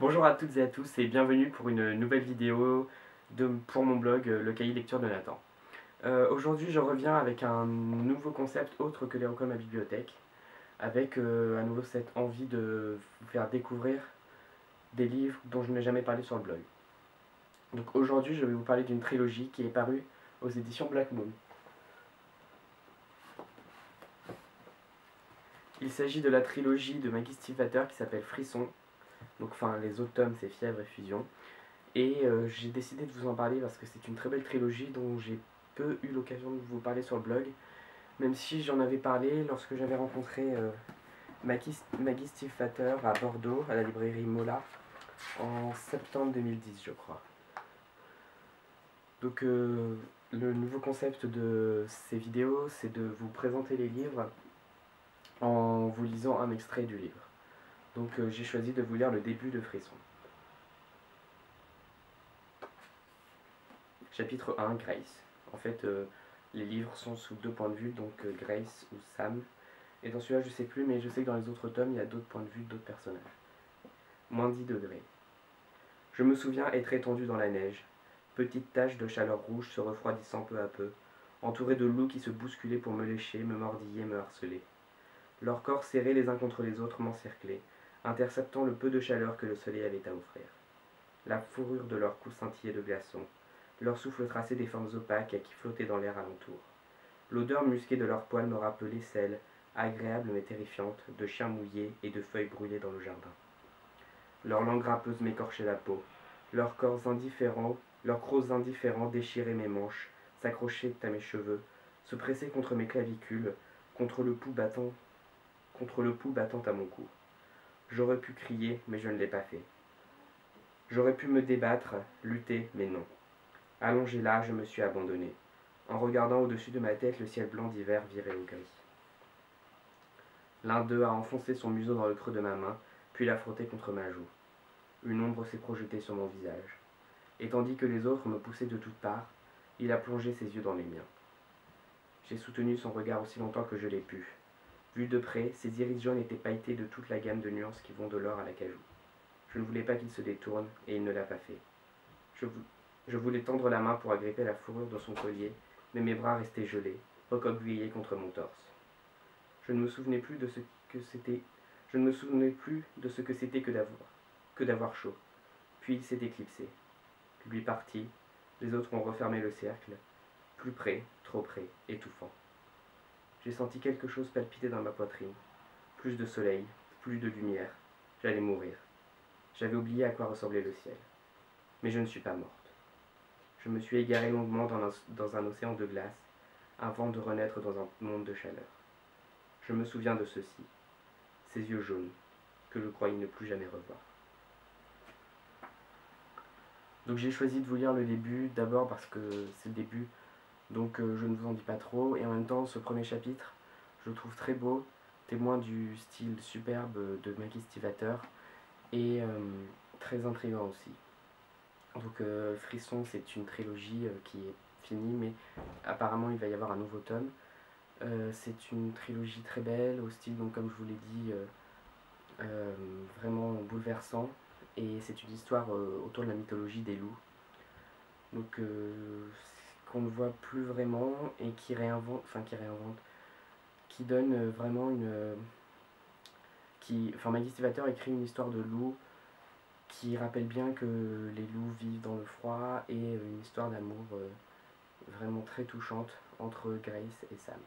Bonjour à toutes et à tous et bienvenue pour une nouvelle vidéo pour mon blog Le Cahier Lecture de Nathan. Aujourd'hui je reviens avec un nouveau concept autre que les recols ma bibliothèque, avec à nouveau cette envie de vous faire découvrir des livres dont je n'ai jamais parlé sur le blog. Donc aujourd'hui je vais vous parler d'une trilogie qui est parue aux éditions Black Moon. Il s'agit de la trilogie de Maggie Stiefvater qui s'appelle Frisson. Donc enfin les autres tomes c'est Fièvre et Fusion. Et j'ai décidé de vous en parler parce que c'est une très belle trilogie dont j'ai peu eu l'occasion de vous parler sur le blog, même si j'en avais parlé lorsque j'avais rencontré Maggie Stiefvater à Bordeaux, à la librairie Mola, en septembre 2010 je crois. Donc le nouveau concept de ces vidéos, c'est de vous présenter les livres en vous lisant un extrait du livre. Donc j'ai choisi de vous lire le début de Frisson. Chapitre 1, Grace. En fait, les livres sont sous deux points de vue, donc Grace ou Sam. Et dans celui-là, je sais plus, mais je sais que dans les autres tomes, il y a d'autres points de vue, d'autres personnages. Moins 10 degrés. Je me souviens être étendu dans la neige, petite tache de chaleur rouge se refroidissant peu à peu, entouré de loups qui se bousculaient pour me lécher, me mordillaient, me harcelaient. Leurs corps serrés les uns contre les autres m'encerclaient, interceptant le peu de chaleur que le soleil avait à offrir. La fourrure de leurs cous scintillait de glaçons. Leur souffle traçait des formes opaques qui flottaient dans l'air alentour. L'odeur musquée de leurs poils me rappelait celle, agréable mais terrifiante, de chiens mouillés et de feuilles brûlées dans le jardin. Leurs langues râpeuses m'écorchaient la peau. Leurs crocs indifférents déchiraient mes manches, s'accrochaient à mes cheveux, se pressaient contre mes clavicules, contre le pouls battant à mon cou. J'aurais pu crier, mais je ne l'ai pas fait. J'aurais pu me débattre, lutter, mais non. Allongé là, je me suis abandonné, en regardant au-dessus de ma tête le ciel blanc d'hiver viré au gris. L'un d'eux a enfoncé son museau dans le creux de ma main, puis l'a frotté contre ma joue. Une ombre s'est projetée sur mon visage. Et tandis que les autres me poussaient de toutes parts, il a plongé ses yeux dans les miens. J'ai soutenu son regard aussi longtemps que je l'ai pu. Vu de près, ses iris jaunes étaient pailletés de toute la gamme de nuances qui vont de l'or à l'acajou. Je ne voulais pas qu'il se détourne, et il ne l'a pas fait. Je voulais tendre la main pour agripper la fourrure de son collier, mais mes bras restaient gelés, recroquevillés contre mon torse. Je ne me souvenais plus de ce que c'était. Je ne me souvenais plus de ce que c'était que d'avoir chaud. Puis il s'est éclipsé. Lui parti, les autres ont refermé le cercle, plus près, trop près, étouffant. J'ai senti quelque chose palpiter dans ma poitrine. Plus de soleil, plus de lumière. J'allais mourir. J'avais oublié à quoi ressemblait le ciel. Mais je ne suis pas morte. Je me suis égaré longuement dans un océan de glace, avant de renaître dans un monde de chaleur. Je me souviens de ceci, ces yeux jaunes, que je croyais ne plus jamais revoir. Donc j'ai choisi de vous lire le début, d'abord parce que c'est le début, donc je ne vous en dis pas trop, et en même temps ce premier chapitre, je le trouve très beau, témoin du style superbe de Maggie Stiefvater, et très intriguant aussi. Donc Frisson, c'est une trilogie qui est finie, mais apparemment il va y avoir un nouveau tome. C'est une trilogie très belle, au style, donc, comme je vous l'ai dit, vraiment bouleversant. Et c'est une histoire autour de la mythologie des loups. Donc qu'on ne voit plus vraiment et qui donne vraiment Maggie Stiefvater écrit une histoire de loup qui rappelle bien que les loups vivent dans le froid et une histoire d'amour vraiment très touchante entre Grace et Sam.